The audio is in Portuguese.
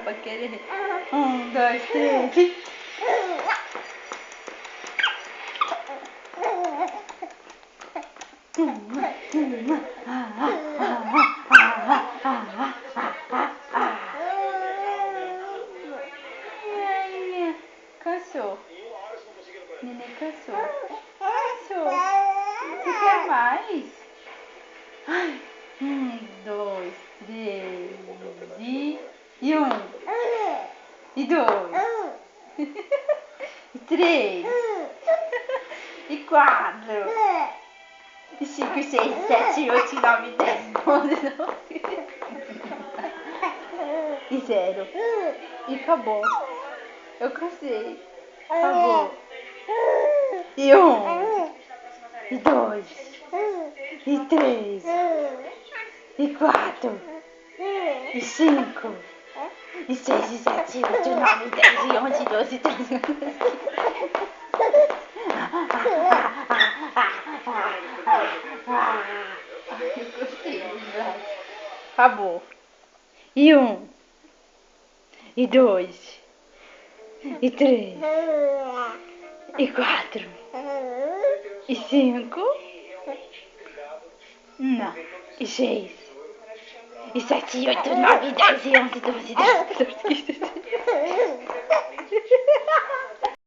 Pra querer. 1, 2, 3 e... Cansou. Neném cansou. Cansou. Você quer mais? Ai. 1, 2, 3 e 1. E 2. E 3. E 4. E 5, 6, 7, 8, 9, 10, 11, 12. E 0. E acabou. Eu cansei. Acabou. E 1. E 2. E 3. E 4. E 5. E 6, e 7, 8, 9, 10, e 11, 12, 13. Eu gostei dos braços. Acabou. E 1. E 2. E 3. E 4. E 5. Não. E 6. E 7, e 8, 9, 10, e 11, 12, 13, 14, 15.